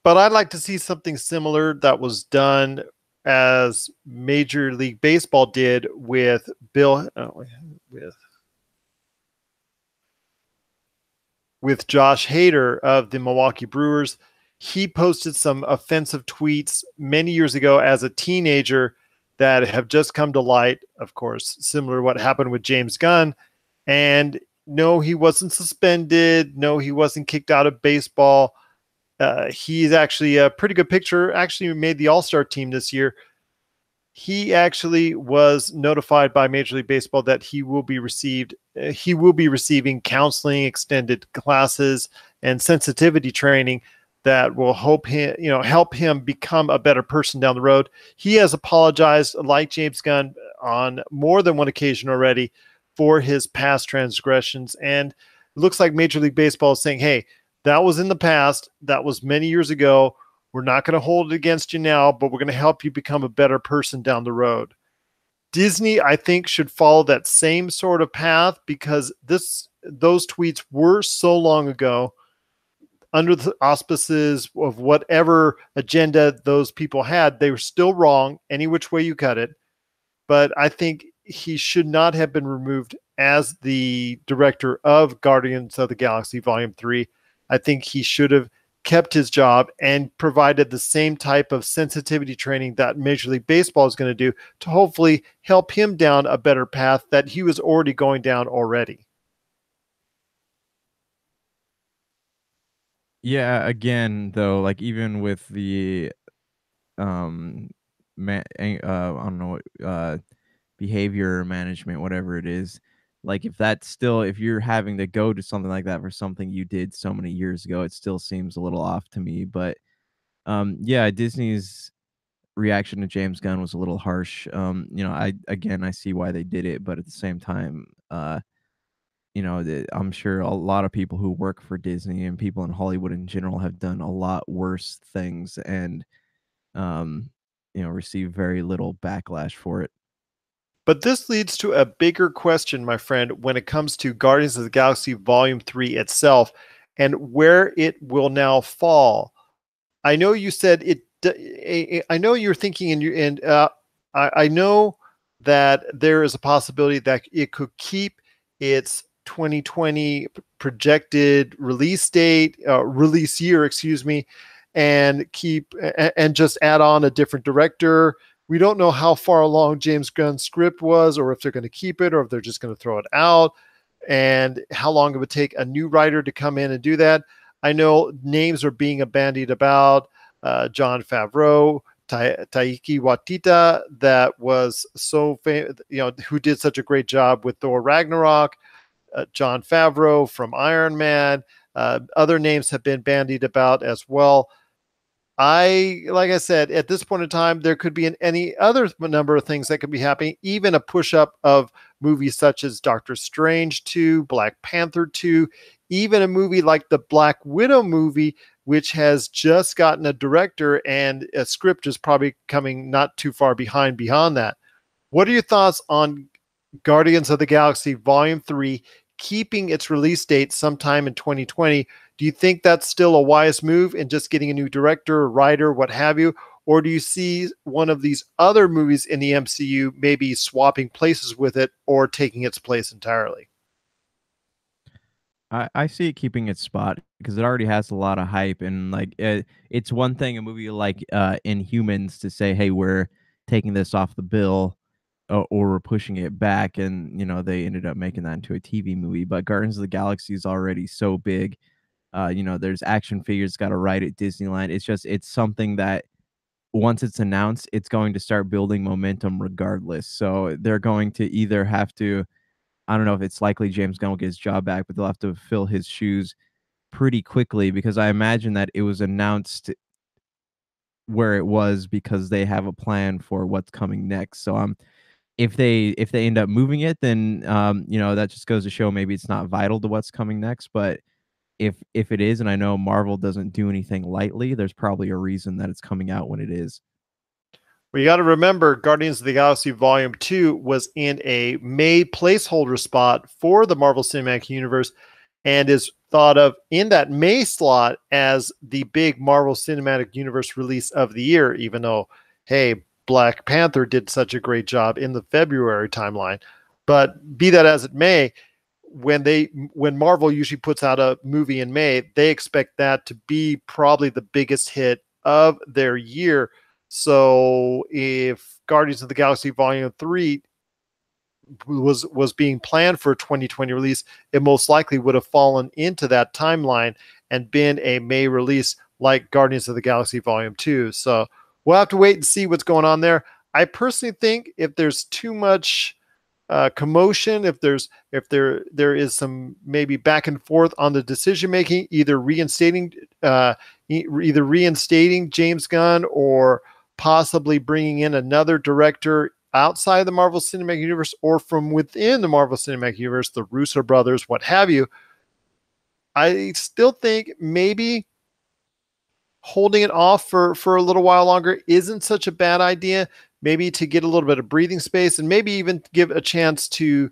But I'd like to see something similar that was done as Major League Baseball did with with Josh Hader of the Milwaukee Brewers. He posted some offensive tweets many years ago as a teenager that have just come to light, of course, similar to what happened with James Gunn. And no, he wasn't suspended. No, he wasn't kicked out of baseball. He's actually a pretty good pitcher, actually made the All-Star team this year. He actually was notified by Major League Baseball that he will be receiving counseling, extended classes, and sensitivity training that will help him become a better person down the road. He has apologized, like James Gunn, on more than one occasion already for his past transgressions. And it looks like Major League Baseball is saying, hey, that was in the past. That was many years ago. We're not going to hold it against you now, but we're going to help you become a better person down the road. Disney, I think, should follow that same sort of path because those tweets were so long ago under the auspices of whatever agenda those people had. They were still wrong any which way you cut it. But I think he should not have been removed as the director of Guardians of the Galaxy Volume 3. I think he should have kept his job and provided the same type of sensitivity training that Major League Baseball is going to do to hopefully help him down a better path that he was already going down already. Yeah, again, though, like even with the I don't know, behavior management, whatever it is, like if you're having to go to something like that for something you did so many years ago, it still seems a little off to me. But yeah, Disney's reaction to James Gunn was a little harsh. I see why they did it, but at the same time, I'm sure a lot of people who work for Disney and people in Hollywood in general have done a lot worse things and um, receive very little backlash for it. But this leads to a bigger question, my friend, when it comes to Guardians of the Galaxy Volume 3 itself and where it will now fall. I know you said it. I know you're thinking, I know that there is a possibility that it could keep its 2020 projected release year, excuse me, and just add on a different director. We don't know how far along James Gunn's script was, or if they're going to keep it, or if they're just going to throw it out, and how long it would take a new writer to come in and do that. I know names are being bandied about. Jon Favreau, Taiki Waititi, that was so famous, who did such a great job with Thor Ragnarok. Jon Favreau from Iron Man. Other names have been bandied about as well. Like I said, at this point in time, there could be any other number of things that could be happening, even a push up of movies such as Doctor Strange 2, Black Panther 2, even a movie like the Black Widow movie, which has just gotten a director and a script is probably coming not too far behind beyond that. What are your thoughts on Guardians of the Galaxy Volume 3 keeping its release date sometime in 2020? Do you think that's still a wise move in just getting a new director, writer, what have you? Or do you see one of these other movies in the MCU maybe swapping places with it or taking its place entirely? I see it keeping its spot because it already has a lot of hype and like it's one thing a movie like Inhumans to say, hey, we're taking this off the bill or we're pushing it back, and they ended up making that into a TV movie. But Guardians of the Galaxy is already so big. There's action figures got to ride at Disneyland. It's something that once it's announced, it's going to start building momentum regardless. So they're going to either have to, I don't know if it's likely James Gunn will get his job back, but they'll have to fill his shoes pretty quickly because I imagine that it was announced where it was because they have a plan for what's coming next. So if they end up moving it, then that just goes to show maybe it's not vital to what's coming next. But if it is, and I know Marvel doesn't do anything lightly, there's probably a reason that it's coming out when it is. Well, you got to remember Guardians of the Galaxy Volume 2 was in a May placeholder spot for the Marvel Cinematic Universe. and is thought of in that May slot as the big Marvel Cinematic Universe release of the year, even though, hey, Black Panther did such a great job in the February timeline. But be that as it may, when Marvel usually puts out a movie in May, they expect that to be probably the biggest hit of their year. So if Guardians of the Galaxy Volume 3 was being planned for a 2020 release, it most likely would have fallen into that timeline and been a May release like Guardians of the Galaxy Volume 2. So we'll have to wait and see what's going on there. I personally think if there's too much commotion, if there is some maybe back and forth on the decision making, either reinstating James Gunn or possibly bringing in another director outside the Marvel Cinematic Universe or from within the Marvel Cinematic Universe, the Russo brothers, what have you, I still think maybe holding it off for a little while longer isn't such a bad idea. Maybe to get a little bit of breathing space and maybe even give a chance to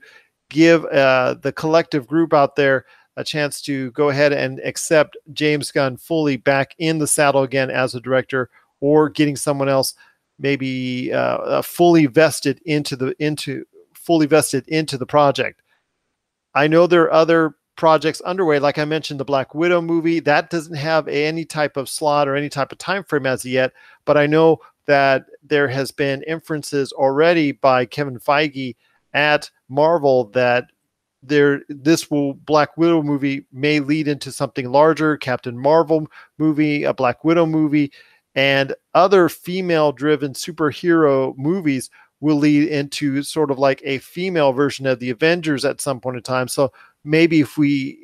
give the collective group out there a chance to go ahead and accept James Gunn fully back in the saddle again as a director, or getting someone else maybe fully vested into the project. I know there are other projects underway, like I mentioned, the Black Widow movie that doesn't have any type of slot or any type of time frame as of yet, but I know that there has been inferences already by Kevin Feige at Marvel that Black Widow movie may lead into something larger, Captain Marvel movie, a Black Widow movie, and other female-driven superhero movies will lead into sort of like a female version of the Avengers at some point in time. So maybe if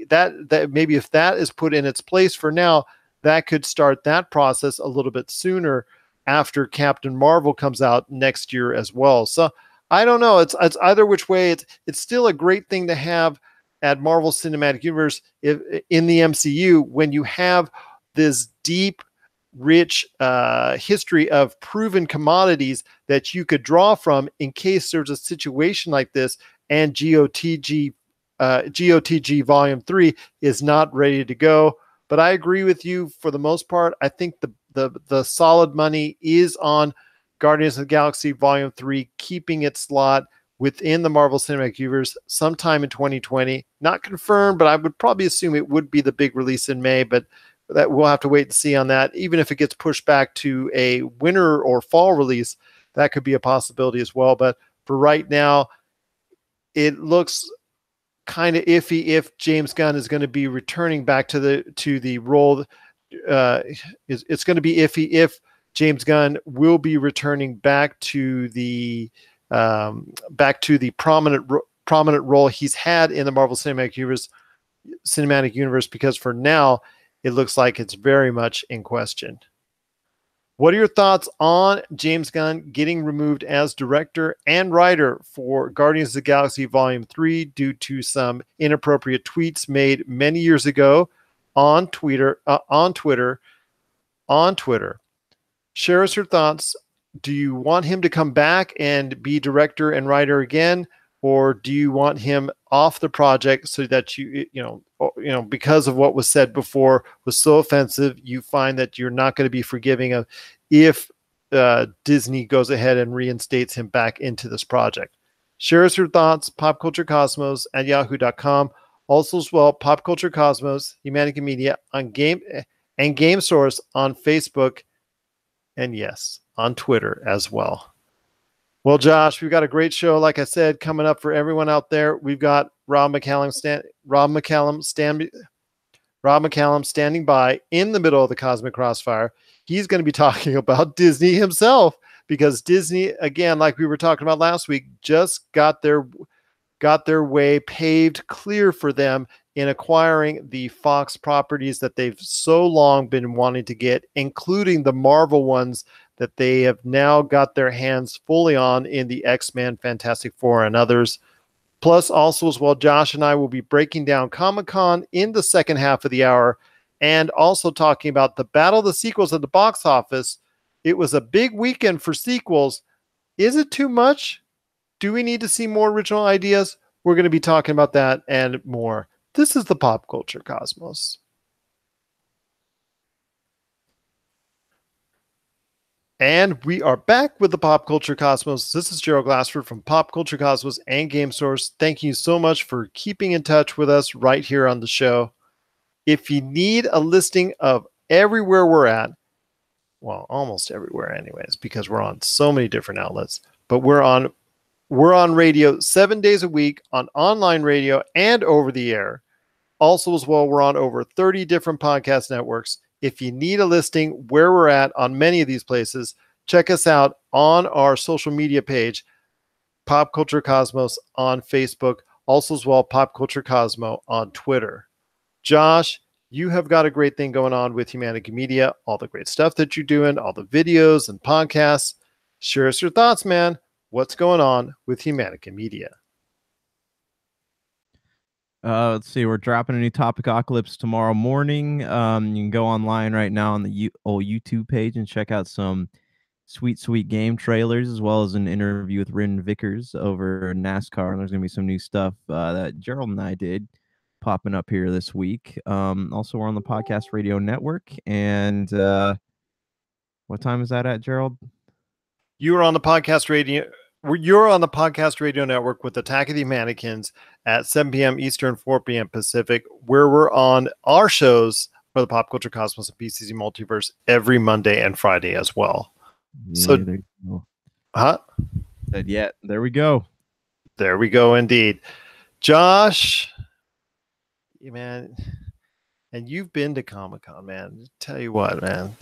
that is put in its place for now, that could start that process a little bit sooner after Captain Marvel comes out next year as well. So I don't know. It's either which way. It's still a great thing to have at Marvel Cinematic Universe in the MCU when you have this deep, rich history of proven commodities that you could draw from in case there's a situation like this and GOTG Volume 3 is not ready to go. But I agree with you for the most part. I think the solid money is on Guardians of the Galaxy Volume 3, keeping its slot within the Marvel Cinematic Universe sometime in 2020. Not confirmed, but I would probably assume it would be the big release in May, but that we'll have to wait and see on that. Even if it gets pushed back to a winter or fall release, that could be a possibility as well. But for right now, it looks kind of iffy if James Gunn is going to be returning back to the role. It's going to be iffy if James Gunn will be returning back to the prominent role he's had in the Marvel Cinematic Universe, because for now it looks like it's very much in question. What are your thoughts on James Gunn getting removed as director and writer for Guardians of the Galaxy Volume 3 due to some inappropriate tweets made many years ago on Twitter? Share us your thoughts. Do you want him to come back and be director and writer again, or do you want him off the project so that you know because of what was said before was so offensive, you find that you're not going to be forgiving of if Disney goes ahead and reinstates him back into this project? Share us your thoughts. popculturecosmos@yahoo.com. Also as well, Pop Culture Cosmos, Humanica Media on Game Source on Facebook, and yes, on Twitter as well. Well, Josh, we've got a great show, like I said, coming up for everyone out there. We've got Rob McCallum standing by in the middle of the Cosmic Crossfire. He's going to be talking about Disney himself, because Disney, again, like we were talking about last week, just got their way paved clear for them in acquiring the Fox properties that they've so long been wanting to get, including the Marvel ones that they have now got their hands fully on in the X-Men, Fantastic Four, and others. Plus, also as well, Josh and I will be breaking down Comic-Con in the second half of the hour, and also talking about the battle of the sequels at the box office. It was a big weekend for sequels. Is it too much? Do we need to see more original ideas? We're going to be talking about that and more This is the Pop Culture Cosmos. And we are back with the Pop Culture Cosmos. This is Gerald Glassford from Pop Culture Cosmos and Game Source. Thank you so much for keeping in touch with us right here on the show. If you need a listing of everywhere we're at, well, almost everywhere anyways, because we're on so many different outlets, but we're on radio 7 days a week on online radio and over the air. Also, as well, we're on over 30 different podcast networks. If you need a listing where we're at on many of these places, check us out on our social media page, Pop Culture Cosmos on Facebook, also as well, Pop Culture Cosmo on Twitter. Josh, you have got a great thing going on with Humanica Media, all the great stuff that you're doing, all the videos and podcasts. Share us your thoughts, man. What's going on with Humanica Media? Let's see. We're dropping a new Topicocalypse tomorrow morning. You can go online right now on the old YouTube page and check out some sweet game trailers, as well as an interview with Rin Vickers over NASCAR. And there's going to be some new stuff that Gerald and I did popping up here this week. Also, we're on the Podcast Radio Network. And what time is that at, Gerald? You are on the Podcast Radio. You're on the Podcast Radio Network with Attack of the Mannequins at 7 p.m. Eastern, 4 p.m. Pacific, where we're on our shows for the Pop Culture Cosmos and PCC Multiverse every Monday and Friday as well. Yeah, so, there you go. Yeah, there we go. There we go, indeed. Josh, man, and you've been to Comic-Con, man. Tell you what, man.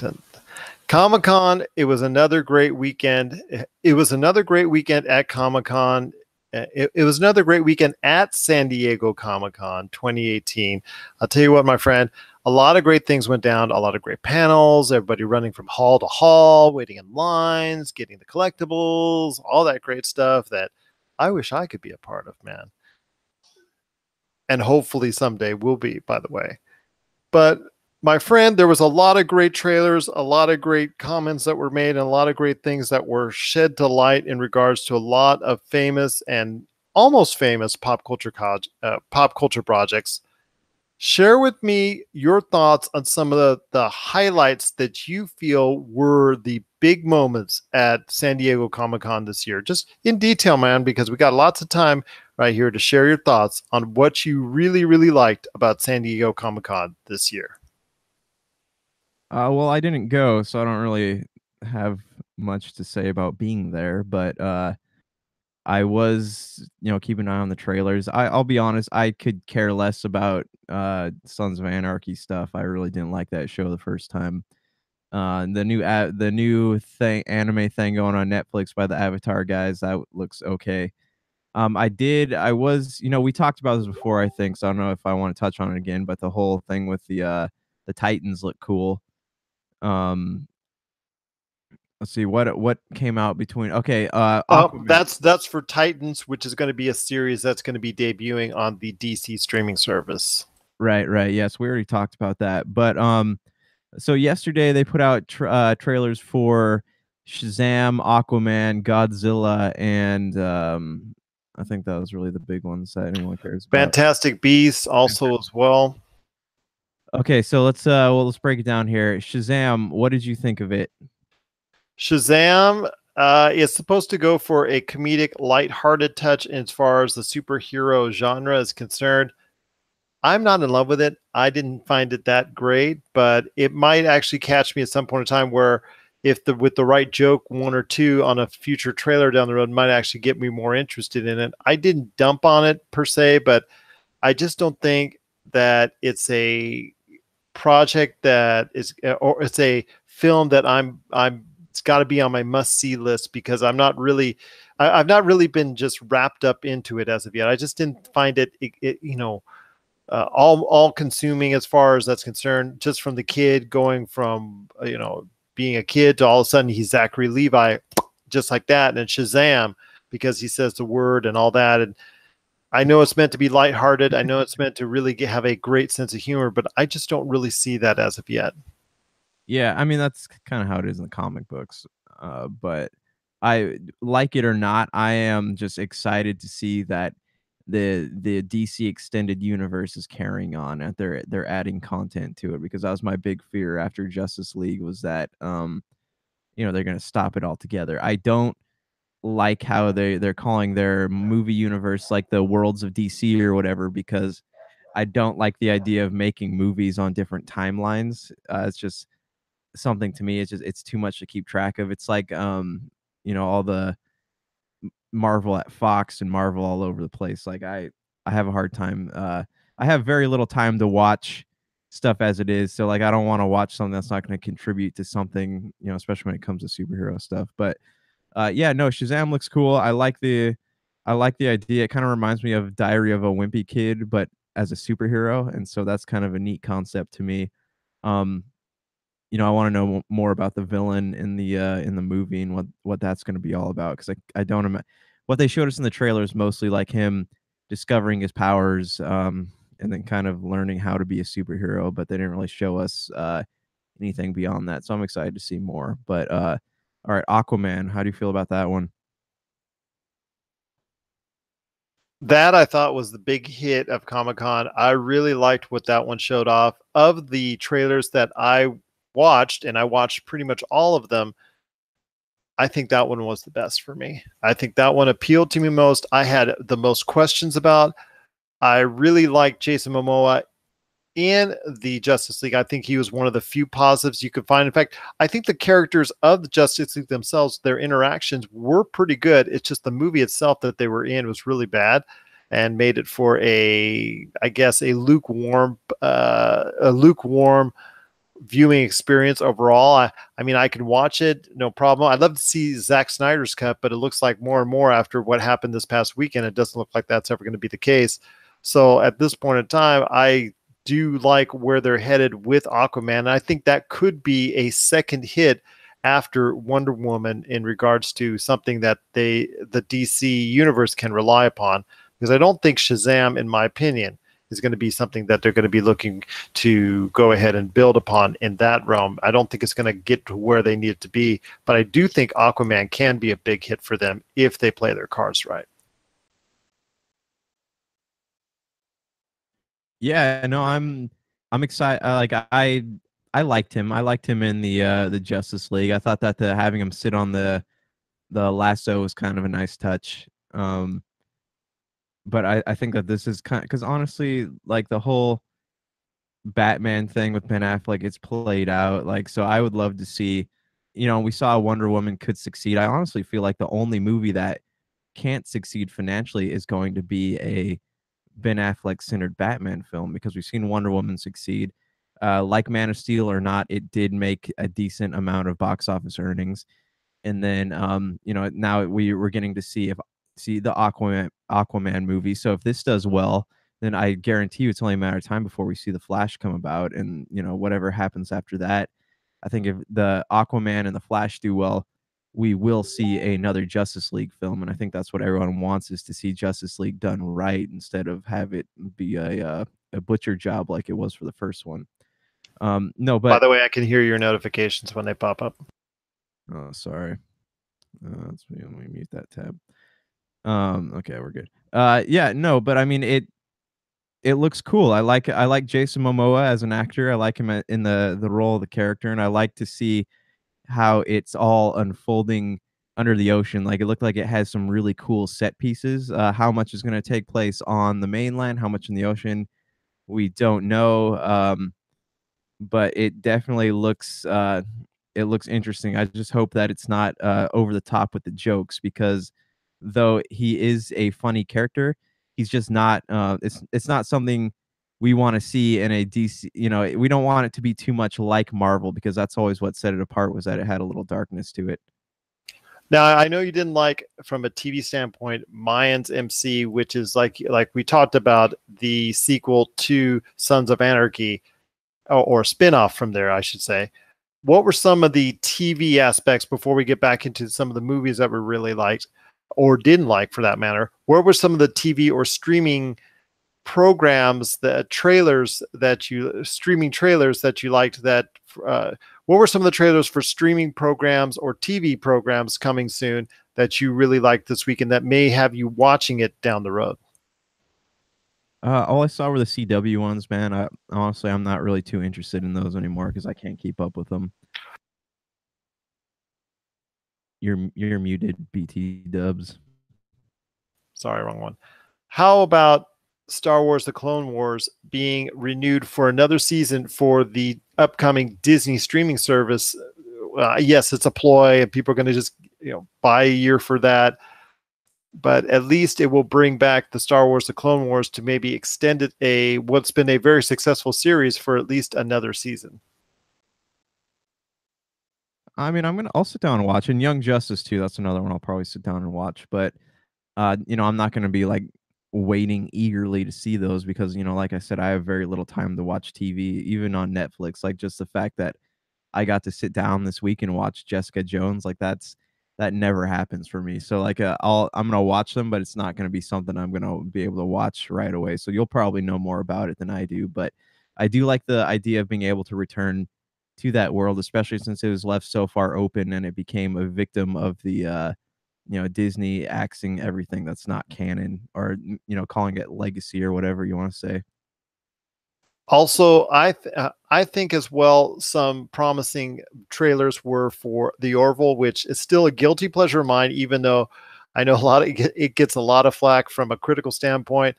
Comic-Con, it was another great weekend. It was another great weekend at Comic-Con. It was another great weekend at San Diego Comic-Con 2018. I'll tell you what, my friend, a lot of great things went down, a lot of great panels, everybody running from hall to hall, waiting in lines, getting the collectibles, all that great stuff that I wish I could be a part of, man. And hopefully someday will be, by the way. But my friend, there was a lot of great trailers, a lot of great comments that were made, and a lot of great things that were shed to light in regards to a lot of famous and almost famous pop culture projects. Share with me your thoughts on some of the highlights that you feel were the big moments at San Diego Comic-Con this year. Just in detail, man, because we got lots of time right here to share your thoughts on what you really, really liked about San Diego Comic-Con this year. Well, I didn't go, so I don't really have much to say about being there, but I was, keeping an eye on the trailers. I'll be honest, I could care less about Sons of Anarchy stuff. I really didn't like that show the first time. The new anime thing going on Netflix by the Avatar guys, that looks okay. We talked about this before, I think, so I don't know if I want to touch on it again, but the whole thing with the Titans looked cool. Let's see what came out between. Okay, that's for Titans, which is going to be a series that's going to be debuting on the DC streaming service. Right. Yes, we already talked about that. But so yesterday they put out trailers for Shazam, Aquaman, Godzilla, and I think that was really the big ones that anyone cares about. Fantastic Beasts also as well. Okay, so let's break it down here. Shazam, what did you think of it? Shazam is supposed to go for a comedic, lighthearted touch as far as the superhero genre is concerned. I'm not in love with it. I didn't find it that great, but it might actually catch me at some point in time where with the right joke, one or two on a future trailer down the road might actually get me more interested in it. I didn't dump on it per se, but I just don't think that it's a project that is, or it's a film that it's got to be on my must-see list, because I've not really been just wrapped up into it as of yet. I just didn't find it all consuming as far as that's concerned. Just from the kid going from being a kid to all of a sudden he's Zachary Levi, just like that, and Shazam because he says the word and all that. And I know it's meant to be lighthearted. I know it's meant to really have a great sense of humor, but I just don't really see that as of yet. Yeah, I mean, that's kind of how it is in the comic books. But I like it or not, I am just excited to see that the DC extended universe is carrying on, and they're adding content to it, because that was my big fear after Justice League, was that they're gonna stop it altogether. I don't like how they're calling their movie universe like the worlds of DC or whatever, because I don't like the idea of making movies on different timelines. It's just something, to me, it's too much to keep track of. It's like all the Marvel at Fox and Marvel all over the place. Like I have a hard time. I have very little time to watch stuff as it is. So like I don't want to watch something that's not going to contribute to something, especially when it comes to superhero stuff. But yeah, no, Shazam looks cool. I like the idea. It kind of reminds me of Diary of a Wimpy Kid, but as a superhero, and so that's kind of a neat concept to me. Um, I want to know more about the villain in the movie, and what that's going to be all about, because I don't what they showed us in the trailer is mostly like him discovering his powers, and then kind of learning how to be a superhero, but they didn't really show us anything beyond that. So I'm excited to see more. But all right, Aquaman, how do you feel about that one? That I thought was the big hit of Comic-Con. I really liked what that one showed off. Of the trailers that I watched, and I watched pretty much all of them, I think that one was the best for me. I think that one appealed to me most. I had the most questions about. I really liked Jason Momoa in the Justice League. I think he was one of the few positives you could find. In fact, I think the characters of the Justice League themselves, their interactions were pretty good. It's just the movie itself that they were in was really bad, and made it for I guess, a lukewarm viewing experience overall. I mean, I can watch it, no problem. I'd love to see Zack Snyder's cut, but it looks like more and more after what happened this past weekend, it doesn't look like that's ever going to be the case. So at this point in time, I do like where they're headed with Aquaman. And I think that could be a second hit after Wonder Woman in regards to something that the DC universe can rely upon. Because I don't think Shazam, in my opinion, is going to be something that they're going to be looking to go ahead and build upon in that realm. I don't think it's going to get to where they need it to be, but I do think Aquaman can be a big hit for them if they play their cards right. Yeah, no, I'm excited. I liked him. I liked him in the Justice League. I thought that having him sit on the lasso was kind of a nice touch. But I think that this is kind, because honestly, like the whole Batman thing with Ben Affleck, it's played out. Like, so I would love to see, we saw Wonder Woman could succeed. I honestly feel like the only movie that can't succeed financially is going to be a Ben Affleck centered Batman film, because we've seen Wonder Woman succeed. Like Man of Steel or not, it did make a decent amount of box office earnings. And then now we're getting to see the Aquaman movie. So if this does well, then I guarantee you it's only a matter of time before we see the Flash come about, and whatever happens after that. I think if the Aquaman and the Flash do well, we will see another Justice League film, and I think that's what everyone wants, is to see Justice League done right instead of have it be a butcher job like it was for the first one. No, By but the way, I can hear your notifications when they pop up. oh, sorry. Let me mute that tab. Okay, we're good. Yeah, no, but I mean it looks cool. I like Jason Momoa as an actor. I like him in the role of the character, and I like to see how it's all unfolding under the ocean. Like, it looked like it has some really cool set pieces. How much is going to take place on the mainland, how much in the ocean, we don't know. But it definitely looks it looks interesting. I just hope that it's not over the top with the jokes, because though he is a funny character, he's just not. It's not something we want to see in a DC. We don't want it to be too much like Marvel, because that's always what set it apart, was that it had a little darkness to it. Now, I know you didn't like, from a TV standpoint, Mayans MC, which is like we talked about, the sequel to Sons of Anarchy, or spinoff from there, I should say. What were some of the TV aspects, before we get back into some of the movies that we really liked or didn't like, for that matter? What were some of the TV or streaming programs, streaming trailers that you liked? What were some of the trailers for streaming programs or TV programs coming soon that you really liked this weekend, that may have you watching it down the road? All I saw were the CW ones, man. Honestly, I'm not really too interested in those anymore because I can't keep up with them. You're muted, BT Dubs. Sorry, wrong one. How about Star Wars: The Clone Wars being renewed for another season for the upcoming Disney streaming service? Yes, it's a ploy, and people are going to just buy a year for that. But at least it will bring back the Star Wars: The Clone Wars to maybe extend it what's been a very successful series for at least another season. I mean, I'll sit down and watch. And Young Justice too. That's another one I'll probably sit down and watch. But I'm not gonna be like waiting eagerly to see those because like I said, I have very little time to watch TV, even on Netflix. Like just the fact that I got to sit down this week and watch Jessica Jones, like that never happens for me. So like I'm gonna watch them, but it's not gonna be something I'm gonna be able to watch right away. So you'll probably know more about it than I do. But I do like the idea of being able to return to that world, especially since it was left so far open and it became a victim of the Disney axing everything that's not canon, or calling it legacy or whatever you want to say. Also, I think as well some promising trailers were for The Orville, which is still a guilty pleasure of mine, even though I know it gets a lot of flack from a critical standpoint.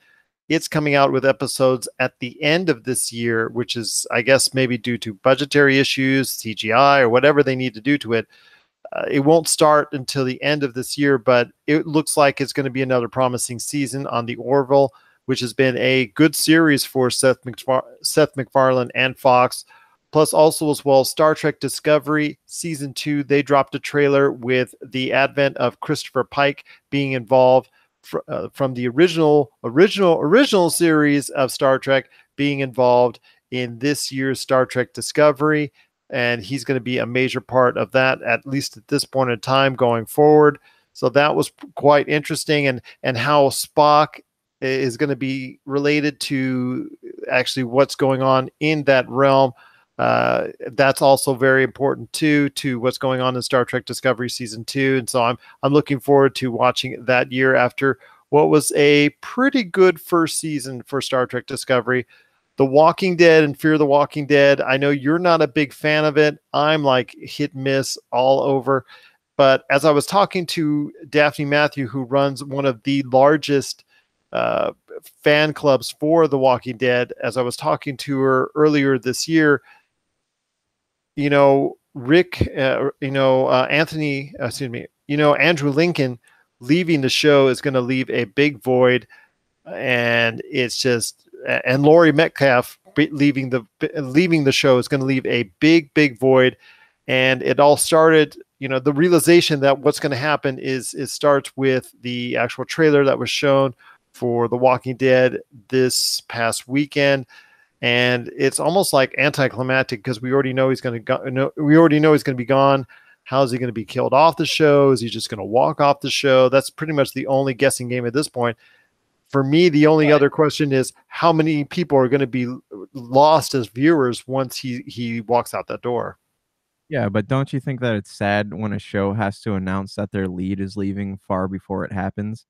It's coming out with episodes at the end of this year, which is, I guess, maybe due to budgetary issues, CGI, or whatever they need to do to it. It won't start until the end of this year, but it looks like it's going to be another promising season on The Orville, which has been a good series for Seth MacFarlane and Fox. Plus, also as well, Star Trek Discovery Season 2, they dropped a trailer with the advent of Christopher Pike being involved from the original series of Star Trek, being involved in this year's Star Trek Discovery. And he's going to be a major part of that, at least at this point in time going forward. So that was quite interesting. And how Spock is going to be related to actually what's going on in that realm. That's also very important too, to what's going on in Star Trek Discovery Season 2. And so I'm looking forward to watching that year after what was a pretty good first season for Star Trek Discovery. The Walking Dead and Fear the Walking Dead, I know you're not a big fan of it. I'm like hit miss all over. But as I was talking to Daphne Matthew, who runs one of the largest fan clubs for The Walking Dead, as I was talking to her earlier this year, Rick, Anthony, excuse me, Andrew Lincoln leaving the show is going to leave a big void. And it's just, and Laurie Metcalf leaving the show is going to leave a big void. And it all started, the realization that what's going to happen is it starts with the actual trailer that was shown for The Walking Dead this past weekend. And it's almost like anticlimactic because we already know he's going to be gone. How is he going to be killed off the show? Is he just going to walk off the show? That's pretty much the only guessing game at this point. For me, the only other question is how many people are going to be lost as viewers once he walks out that door. Yeah, but don't you think that it's sad when a show has to announce that their lead is leaving far before it happens?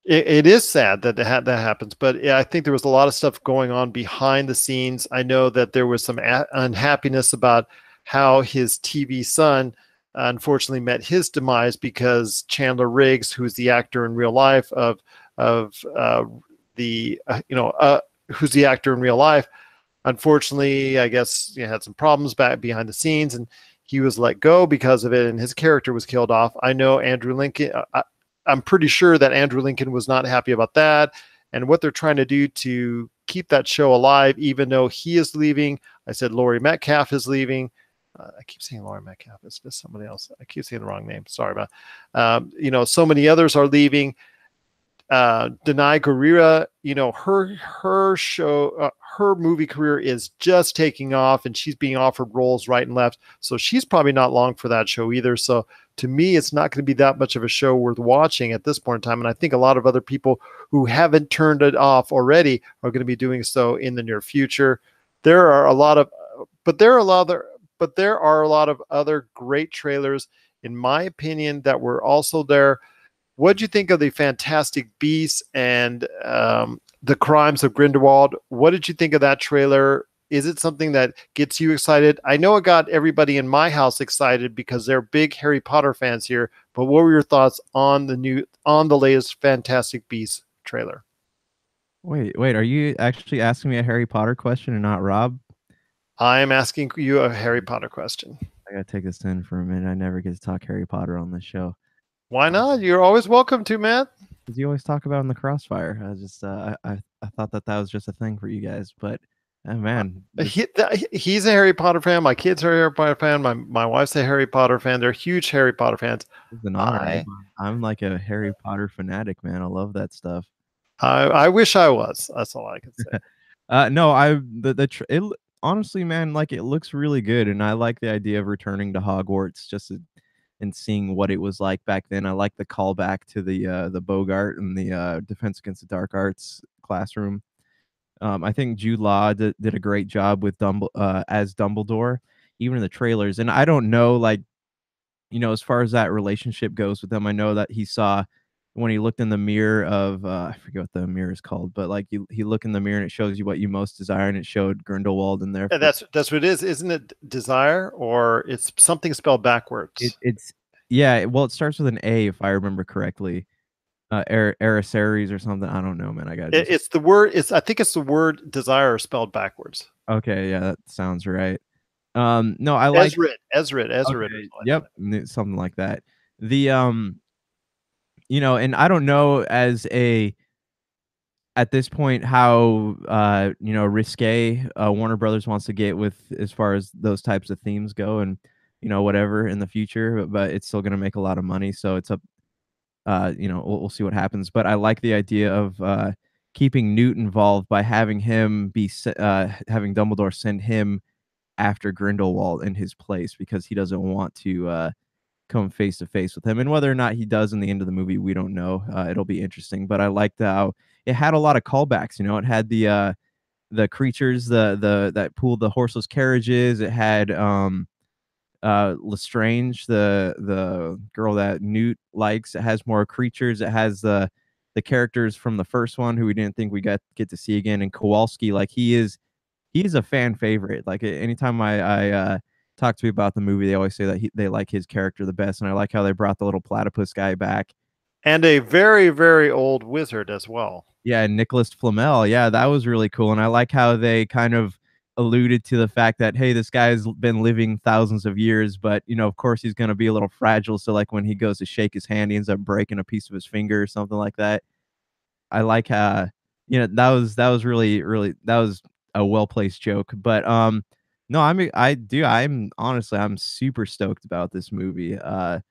It is sad that that happens, but I think there was a lot of stuff going on behind the scenes. I know that there was some unhappiness about how his TV son unfortunately met his demise because Chandler Riggs, who's the actor in real life who's the actor in real life, unfortunately, I guess had some problems back behind the scenes, and he was let go because of it, and his character was killed off. I know Andrew Lincoln. I'm pretty sure that Andrew Lincoln was not happy about that, and what they're trying to do to keep that show alive, even though he is leaving. I said Laurie Metcalf is leaving. I keep saying Laurie Metcalf. It's just somebody else. I keep saying the wrong name. Sorry about. So many others are leaving. Danai Gurira, her show, her movie career is just taking off, and she's being offered roles right and left. So she's probably not long for that show either. So to me, it's not going to be that much of a show worth watching at this point in time. And I think a lot of other people who haven't turned it off already are going to be doing so in the near future. There are a lot of other great trailers, in my opinion, that were also there. What do you think of the Fantastic Beasts and The Crimes of Grindelwald. What did you think of that trailer? Is it something that gets you excited? I know it got everybody in my house excited because they're big Harry Potter fans here. But what were your thoughts on the latest Fantastic Beasts trailer? Wait, are you actually asking me a Harry Potter question and not Rob? I am asking you a Harry Potter question. I gotta take this in for a minute. I never get to talk Harry Potter on this show. Why not? You're always welcome to, Matt. Because you always talk about in the Crossfire. I thought that was just a thing for you guys, but man, He's a Harry Potter fan. My kids are a Harry Potter fan. My wife's a Harry Potter fan. They're huge Harry Potter fans. it's an honor. I'm like a Harry Potter fanatic, man. I love that stuff. I wish I was. That's all I can say. No, honestly, man, like it looks really good, and I like the idea of returning to Hogwarts and seeing what it was like back then. I like the callback to the Bogart and the Defense Against the Dark Arts classroom. I think Jude Law did a great job with as Dumbledore, even in the trailers. And I don't know, like, as far as that relationship goes with them, I know that he saw when he looked in the mirror of I forget what the mirror is called, but like he look in the mirror and it shows you what you most desire, and it showed Grindelwald in there. Yeah, that's what it is, isn't it? Desire, or it's something spelled backwards. It's yeah. Well, it starts with an A if I remember correctly. Araceres or something. I don't know, man. It's the word. I think it's the word desire spelled backwards. Okay, yeah, that sounds right. No, I like Ezra. Okay, yep, something like that. The and I don't know at this point how risque Warner Brothers wants to get with as far as those types of themes go, and whatever in the future, but it's still going to make a lot of money, so it's up. We'll see what happens. But I like the idea of keeping Newt involved by having him having Dumbledore send him after Grindelwald in his place because he doesn't want to come face to face with him. And whether or not he does in the end of the movie, we don't know. It'll be interesting. But I liked how it had a lot of callbacks. It had the creatures, the that pulled the horseless carriages. It had Lestrange, the girl that Newt likes. It has more creatures. It has the characters from the first one who we didn't think we get to see again. And Kowalski, like he's a fan favorite. Like anytime I talk to people about the movie, they always say that they like his character the best. And I like how they brought the little platypus guy back. And a very, very old wizard as well. Yeah, Nicholas Flamel. Yeah, that was really cool. And I like how they kind of alluded to the fact that, hey, this guy's been living thousands of years, but of course he's going to be a little fragile. So like when he goes to shake his hand, he ends up breaking a piece of his finger or something like that. I like how, that was really, really, that was a well-placed joke. But no, I'm honestly, I'm super stoked about this movie. I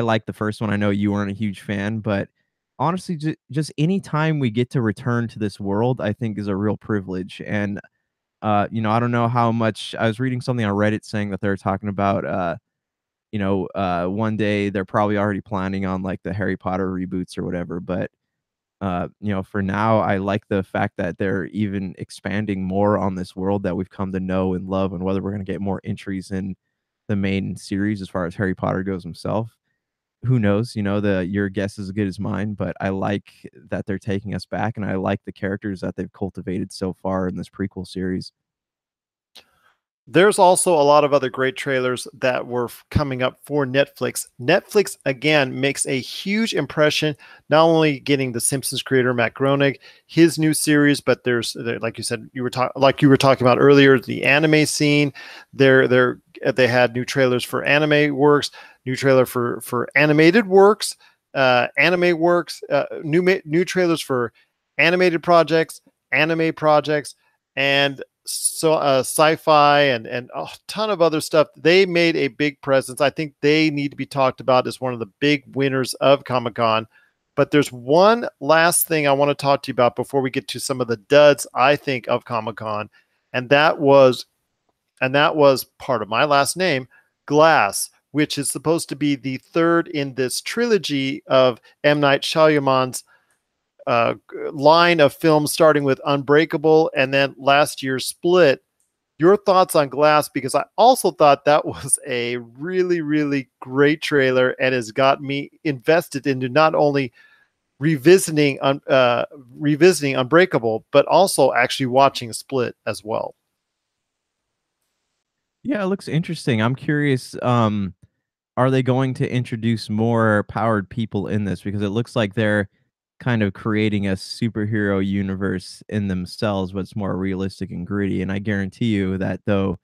like the first one. I know you weren't a huge fan, but honestly, just any time we get to return to this world, I think is a real privilege. And I don't know how much. I was reading something on Reddit saying that they're talking about one day they're probably already planning on like the Harry Potter reboots or whatever. But for now, I like the fact that they're even expanding more on this world that we've come to know and love, and whether we're going to get more entries in the main series as far as Harry Potter goes himself. Who knows? Your guess is as good as mine, but I like that they're taking us back, and I like the characters that they've cultivated so far in this prequel series. There's also a lot of other great trailers that were coming up for Netflix. Netflix, again, makes a huge impression, not only getting the Simpsons creator, Matt Groening, his new series, but there's, like you said, you were talking about earlier, the anime scene. They had new trailers for anime works, new trailer for animated works, anime works, new trailers for animated projects, anime projects, and sci-fi and a ton of other stuff. They made a big presence. I think they need to be talked about as one of the big winners of Comic-Con. But there's one last thing I want to talk to you about before we get to some of the duds, I think, of Comic-Con, and that was part of my last name, Glass, which is supposed to be the third in this trilogy of M. Night Shyamalan's line of films, starting with Unbreakable and then last year's Split. Your thoughts on Glass? Because I also thought that was a really, really great trailer and has got me invested into not only revisiting Unbreakable, but also actually watching Split as well. Yeah, it looks interesting. I'm curious, are they going to introduce more powered people in this? Because it looks like they're kind of creating a superhero universe in themselves, but it's more realistic and gritty. And I guarantee you that though,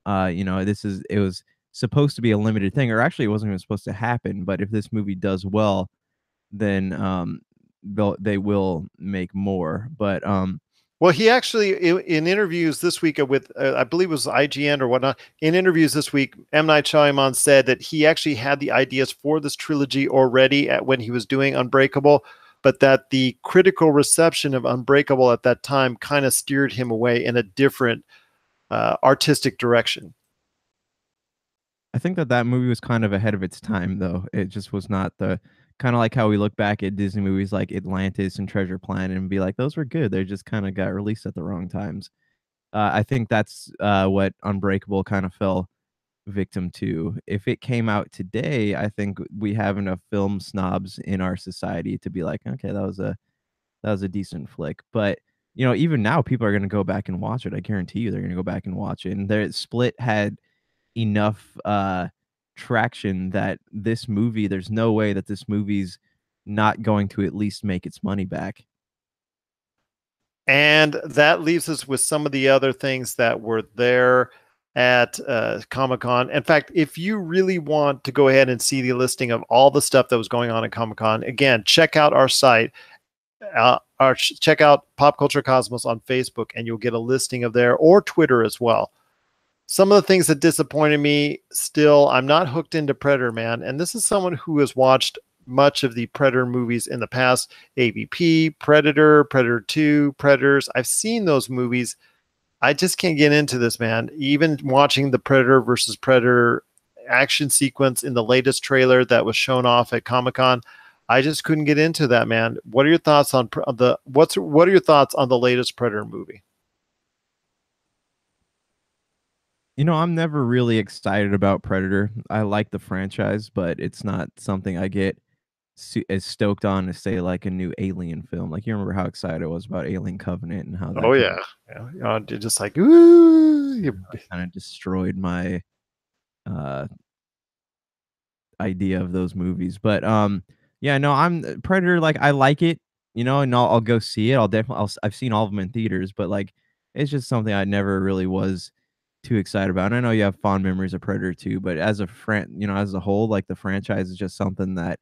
it was supposed to be a limited thing, or actually it wasn't even supposed to happen. But if this movie does well, then they will make more. But Well, he actually, in interviews this week with, I believe it was IGN or whatnot, in interviews this week, M. Night Shyamalan said that he actually had the ideas for this trilogy already when he was doing Unbreakable, but that the critical reception of Unbreakable at that time kind of steered him away in a different artistic direction. I think that movie was kind of ahead of its time, though. It just was not the kind of like how we look back at Disney movies like Atlantis and Treasure Planet and be like, those were good. They just kind of got released at the wrong times. I think that's what Unbreakable kind of fell victim to. If it came out today, I think we have enough film snobs in our society to be like, okay, that was a decent flick. But even now, people are going to go back and watch it. I guarantee you, they're going to go back and watch it. And their Split had enough traction that this movie, there's no way that this movie's not going to at least make its money back. And that leaves us with some of the other things that were there at Comic-Con. In fact, if you really want to go ahead and see the listing of all the stuff that was going on at Comic-Con, again, check out our site, check out Pop Culture Cosmos on Facebook, and you'll get a listing of there, or Twitter as well. Some of the things that disappointed me, still, I'm not hooked into Predator, man. And this is someone who has watched much of the Predator movies in the past. AVP, Predator, Predator 2, Predators. I've seen those movies. I just can't get into this, man. Even watching the Predator versus Predator action sequence in the latest trailer that was shown off at Comic-Con, I just couldn't get into that, man. What are your thoughts on what are your thoughts on the latest Predator movie? I'm never really excited about Predator. I like the franchise, but it's not something I get as stoked on as say like a new Alien film. Like you remember how excited I was about Alien Covenant and how that Oh yeah, yeah. Just like ooh, kind of destroyed my uh idea of those movies. But yeah, no, I'm Predator. Like I like it, and I'll go see it. I've seen all of them in theaters, but like it's just something I never really was too excited about. And I know you have fond memories of Predator too, but as a as a whole, like the franchise is just something that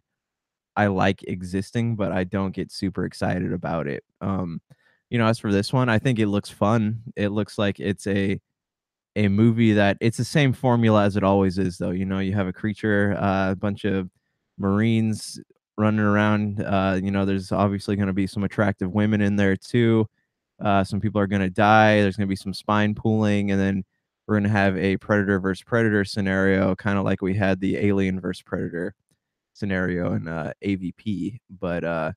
I like existing, but I don't get super excited about it. As for this one, I think it looks fun. It looks like it's a movie that it's the same formula as it always is, though. You have a creature, a bunch of Marines running around. There's obviously going to be some attractive women in there too. Some people are going to die. There's going to be some spine pooling, and then we're going to have a Predator versus Predator scenario, kind of like we had the Alien versus Predator scenario in AVP. But I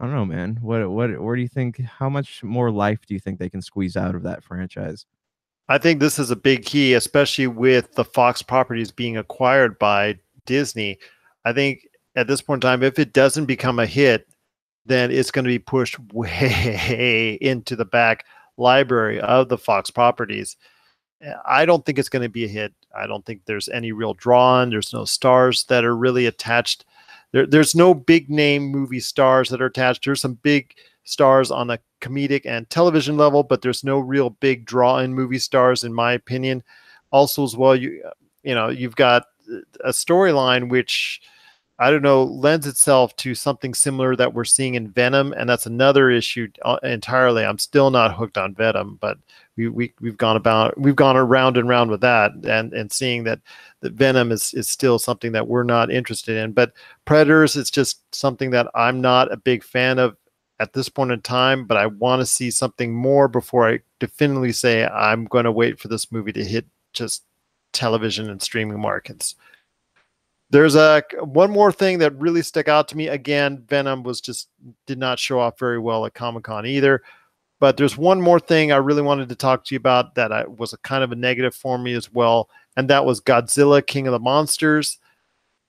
don't know, man. Where do you think? How much more life do you think they can squeeze out of that franchise? I think this is a big key, especially with the Fox properties being acquired by Disney. I think at this point in time, if it doesn't become a hit, then it's going to be pushed way into the back library of the Fox properties. I don't think it's going to be a hit. I don't think there's any real draw on. There's no stars that are really attached. There's no big name movie stars that are attached. There's some big stars on a comedic and television level, but there's no real big draw-in movie stars, in my opinion. Also, as well, you've got a storyline which I don't know lends itself to something similar that we're seeing in Venom, and that's another issue entirely. I'm still not hooked on Venom, but we've gone around and round with that, and seeing that Venom is still something that we're not interested in. But Predators, it's just something that I'm not a big fan of at this point in time, but I want to see something more before I definitively say I'm going to wait for this movie to hit just television and streaming markets. There's one more thing that really stuck out to me. Again, Venom did not show off very well at Comic-Con either. But there's one more thing I really wanted to talk to you about that was a kind of a negative for me as well, and that was Godzilla, King of the Monsters.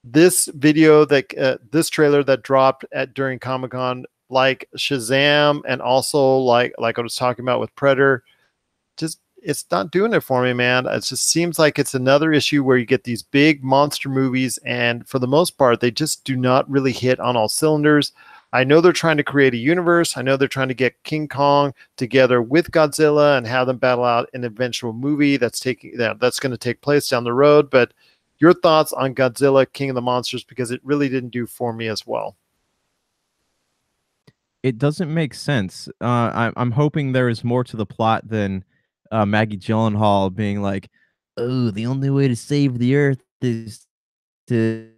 this video that this trailer that dropped during Comic-Con, like Shazam, and also like I was talking about with Predator, just it's not doing it for me, man. It just seems like it's another issue where you get these big monster movies, and for the most part, they just do not really hit on all cylinders. I know they're trying to create a universe. I know they're trying to get King Kong together with Godzilla and have them battle out an eventual movie that's going to take place down the road. But your thoughts on Godzilla, King of the Monsters, because it really didn't do for me as well. It doesn't make sense. I'm hoping there is more to the plot than Maggie Gyllenhaal being like, "Oh, the only way to save the Earth is to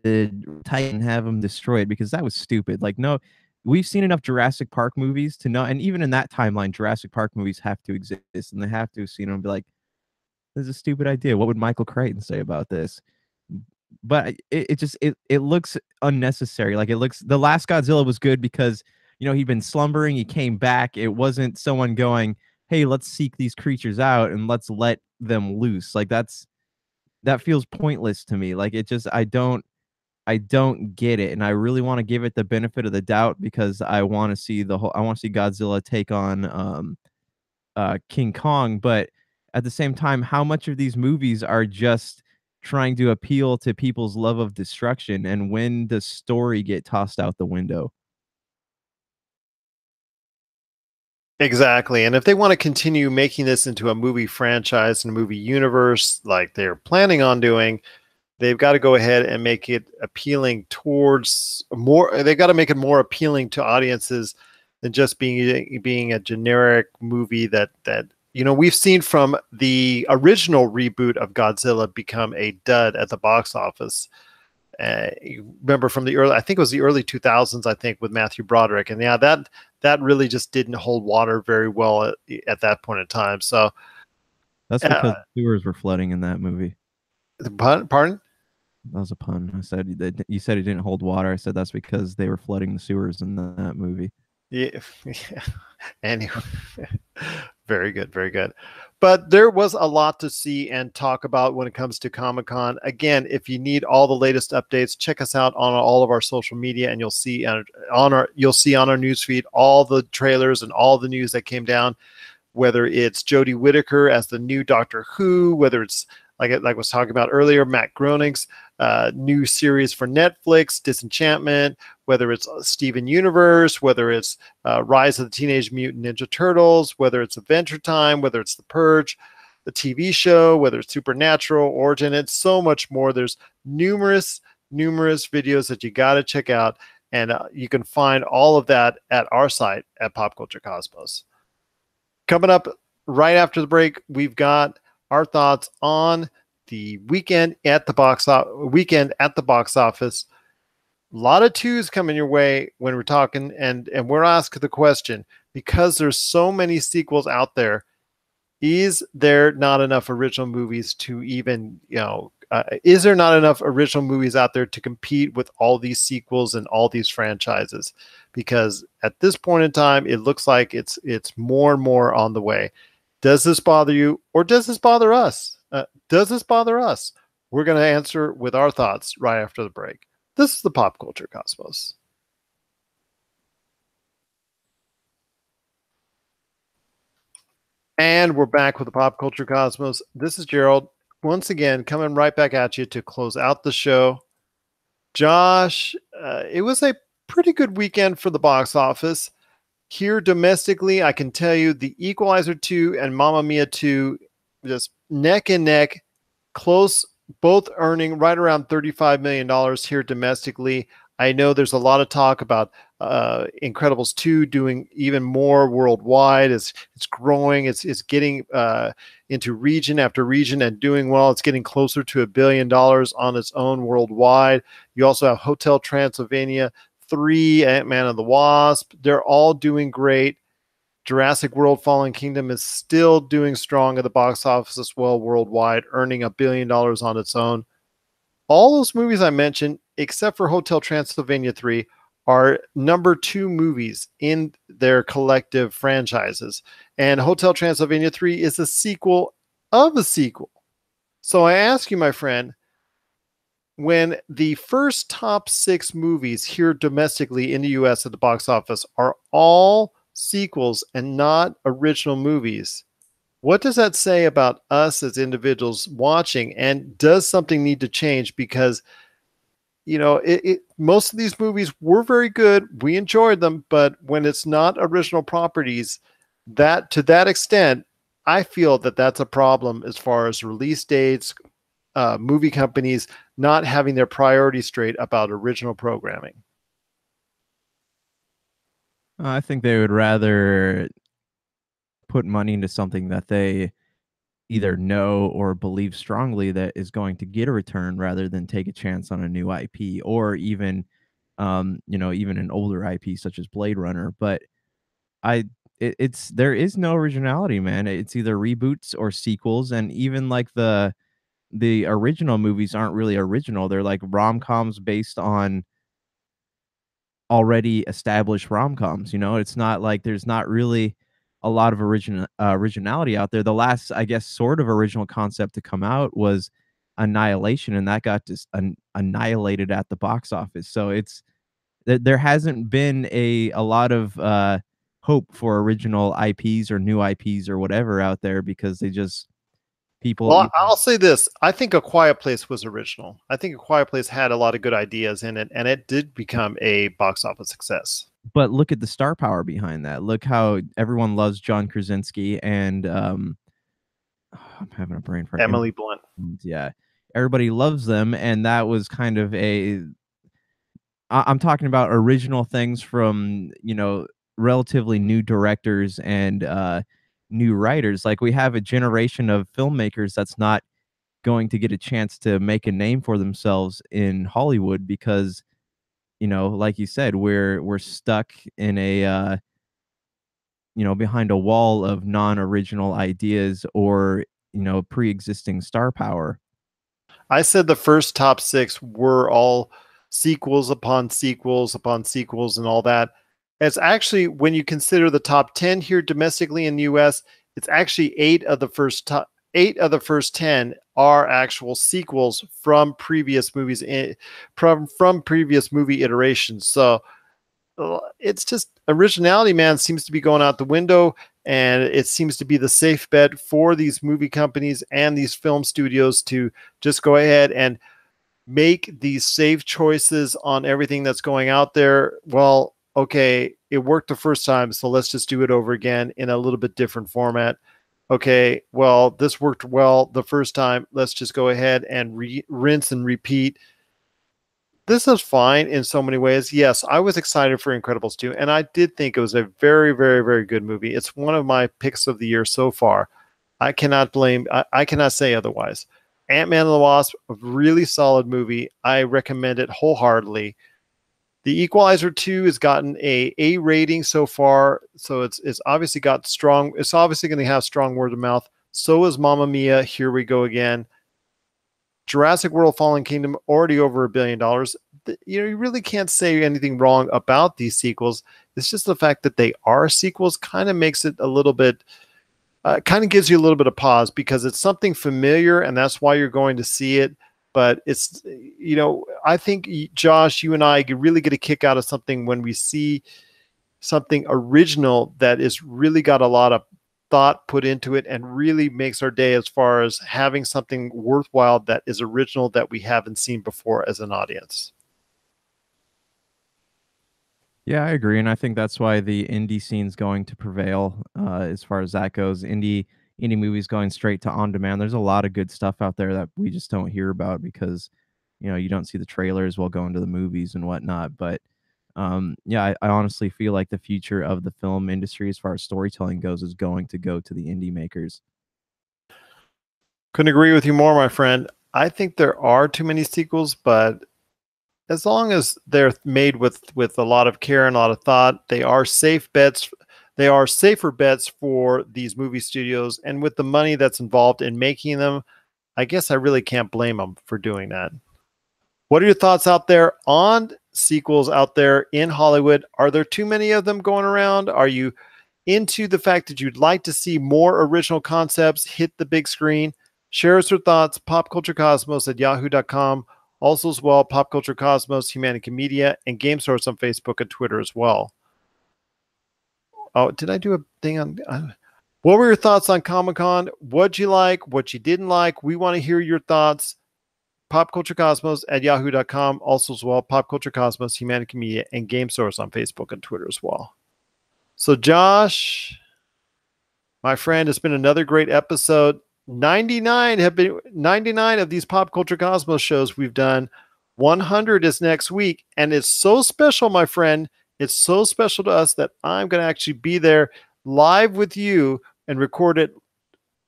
Titan have them destroyed," because that was stupid. Like, no, we've seen enough Jurassic Park movies to know, and even in that timeline, Jurassic Park movies have to exist, and they have to have seen them and be like, "This is a stupid idea. What would Michael Crichton say about this?" But it just it looks unnecessary. Like, it looks, the last Godzilla was good because, you know, he'd been slumbering, he came back. It wasn't someone going, "Hey, let's seek these creatures out and let's let them loose." Like, that feels pointless to me. Like, it just, I don't get it, and I really want to give it the benefit of the doubt because I want to see Godzilla take on King Kong, but at the same time, how much of these movies are just trying to appeal to people's love of destruction, and when does story get tossed out the window? Exactly. And if they want to continue making this into a movie franchise and a movie universe like they're planning on doing, they've got to go ahead and make it appealing towards more. They've got to make it more appealing to audiences than just being a generic movie that we've seen from the original reboot of Godzilla become a dud at the box office. You remember from the early, I think it was the early 2000s, I think, with Matthew Broderick, and yeah, that really just didn't hold water very well at that point in time. So that's because sewers were flooding in that movie. Pardon? That was a pun. I said that you said it didn't hold water. I said that's because they were flooding the sewers in that movie. Yeah. Anyway, very good, very good. But there was a lot to see and talk about when it comes to Comic-Con. Again, if you need all the latest updates, check us out on all of our social media, and you'll see on our newsfeed all the trailers and all the news that came down. Whether it's Jodie Whittaker as the new Doctor Who, whether it's like I was talking about earlier, Matt Groening's new series for Netflix, Disenchantment, whether it's Steven Universe, whether it's Rise of the Teenage Mutant Ninja Turtles, whether it's Adventure Time, whether it's The Purge, the TV show, whether it's Supernatural, Origin, it's so much more. There's numerous videos that you got to check out, and you can find all of that at our site at Pop Culture Cosmos. Coming up right after the break, we've got our thoughts on the weekend at the box office. A lot of twos coming your way when we're talking, and we're asking the question, because there's so many sequels out there, is there not enough original movies to even, is there not enough original movies out there to compete with all these sequels and all these franchises? Because at this point in time, it looks like it's more and more on the way. Does this bother you, or does this bother us? Does this bother us? We're going to answer with our thoughts right after the break. This is the Pop Culture Cosmos. And we're back with the Pop Culture Cosmos. This is Gerald, once again, coming right back at you to close out the show. Josh, it was a pretty good weekend for the box office. Here domestically, I can tell you The Equalizer 2 and Mamma Mia 2, just neck and neck, close, both earning right around $35 million here domestically. I know there's a lot of talk about Incredibles 2 doing even more worldwide. It's growing. It's getting into region after region and doing well. It's getting closer to $1 billion on its own worldwide. You also have Hotel Transylvania 3, Ant-Man and the Wasp. They're all doing great. Jurassic World Fallen Kingdom is still doing strong at the box office as well worldwide, earning $1 billion on its own. All those movies I mentioned, except for Hotel Transylvania 3, are number 2 movies in their collective franchises. And Hotel Transylvania 3 is a sequel of a sequel. So I ask you, my friend, when the first top 6 movies here domestically in the US at the box office are all sequels and not original movies, what does that say about us as individuals watching? And does something need to change? Because, most of these movies were very good. We enjoyed them, but when it's not original properties, that to that extent, I feel that that's a problem as far as release dates, movie companies not having their priorities straight about original programming. I think they would rather put money into something that they either know or believe strongly that is going to get a return rather than take a chance on a new IP or even even an older IP such as Blade Runner. But I it's there is no originality, man. It's either reboots or sequels, and even like the original movies aren't really original. They're like rom-coms based on already established rom-coms, It's not like there's not really a lot of originality out there. The last, I guess, sort of original concept to come out was Annihilation, and that got just annihilated at the box office. So there hasn't been a lot of hope for original IPs or new IPs or whatever out there because they just people Well, I'll say this. I think A Quiet Place was original. I think A Quiet Place had a lot of good ideas in it, and it did become a box office success. But look at the star power behind that. Look how everyone loves John Krasinski and I'm having a brain fart. Emily Blunt. Yeah. Everybody loves them, and that was kind of I'm talking about original things from, relatively new directors and new writers. Like we have a generation of filmmakers that's not going to get a chance to make a name for themselves in Hollywood because, like you said, we're stuck in a behind a wall of non-original ideas or, pre-existing star power. I said the first top 6 were all sequels upon sequels upon sequels and all that. It's actually, when you consider the top 10 here domestically in the US, it's actually 8 of the first 10 are actual sequels from previous movies from previous movie iterations. So it's just originality, man, seems to be going out the window, and it seems to be the safe bet for these movie companies and these film studios to just go ahead and make these safe choices on everything that's going out there. Well, okay, it worked the first time, so let's just do it over again in a little bit different format. Okay, well, this worked well the first time. Let's just go ahead and rinse and repeat. This is fine in so many ways. Yes, I was excited for Incredibles 2, and I did think it was a very, very, very good movie. It's one of my picks of the year so far. I cannot say otherwise. Ant-Man and the Wasp, a really solid movie. I recommend it wholeheartedly. The Equalizer 2 has gotten a rating so far, so it's obviously got strong. It's obviously going to have strong word of mouth. So is Mamma Mia. Here we go again. Jurassic World: Fallen Kingdom, already over $1 billion. You really can't say anything wrong about these sequels. It's just the fact that they are sequels kind of makes it a little bit, kind of gives you a little bit of pause because it's something familiar and that's why you're going to see it. But it's, I think, Josh, you and I really get a kick out of something when we see something original that is really got a lot of thought put into it and really makes our day as far as having something worthwhile that is original that we haven't seen before as an audience. Yeah, I agree, and I think that's why the indie scene's going to prevail as far as that goes. Indie movies going straight to on demand. There's a lot of good stuff out there that we just don't hear about because you don't see the trailers while going to the movies and whatnot. But yeah, I honestly feel like the future of the film industry as far as storytelling goes is going to go to the indie makers. Couldn't agree with you more, my friend. I think there are too many sequels, but as long as they're made with a lot of care and a lot of thought, they are safe bets. They are safer bets for these movie studios, and with the money that's involved in making them, I guess I really can't blame them for doing that. What are your thoughts out there on sequels out there in Hollywood? Are there too many of them going around? Are you into the fact that you'd like to see more original concepts hit the big screen? Share us your thoughts, popculturecosmos@yahoo.com. Also as well, Pop Culture Cosmos, Humanica Media, and Game Source on Facebook and Twitter as well. Oh, did I do a thing on... what were your thoughts on Comic-Con? What'd you like? What you didn't like? We want to hear your thoughts. popculturecosmos@yahoo.com. Also as well, Pop Culture Cosmos, Humanica Media, and Game Source on Facebook and Twitter as well. So Josh, my friend, it's been another great episode. 99 of these Pop Culture Cosmos shows we've done. 100 is next week, and it's so special, my friend. It's so special to us that I'm going to actually be there live with you and record it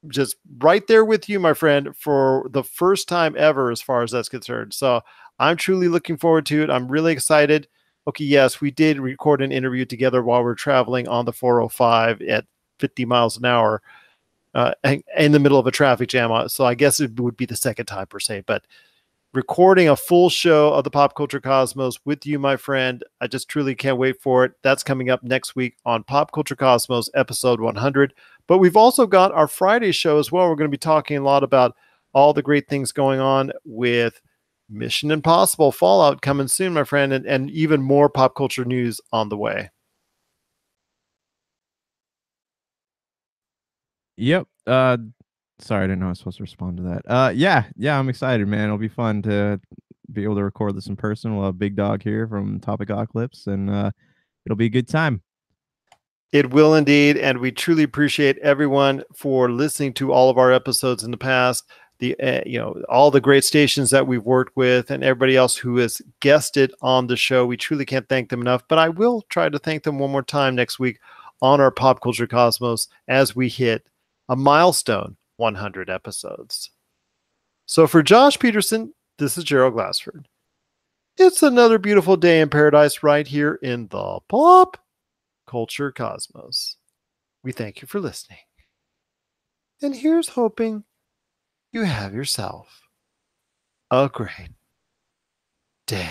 just right there with you, my friend, for the first time ever as far as that's concerned. So I'm truly looking forward to it. I'm really excited. Okay, yes, we did record an interview together while we're traveling on the 405 at 50 miles an hour in the middle of a traffic jam. So I guess it would be the second time per se, but recording a full show of the Pop Culture Cosmos with you, my friend, I just truly can't wait for it. That's coming up next week on Pop Culture Cosmos episode 100. But we've also got our Friday show as well. We're going to be talking a lot about all the great things going on with Mission Impossible Fallout coming soon, my friend, and even more pop culture news on the way. Yep. Sorry, I didn't know I was supposed to respond to that. Yeah, I'm excited, man. It'll be fun to be able to record this in person. We'll have Big Dog here from Topicocalypse, and it'll be a good time. It will indeed, and we truly appreciate everyone for listening to all of our episodes in the past. All the great stations that we've worked with, and everybody else who has guested on the show. We truly can't thank them enough, but I will try to thank them one more time next week on our Pop Culture Cosmos as we hit a milestone 100 episodes. So for Josh Peterson, this is Gerald Glassford. It's another beautiful day in paradise right here in the Pop Culture Cosmos. We thank you for listening. And here's hoping you have yourself a great day.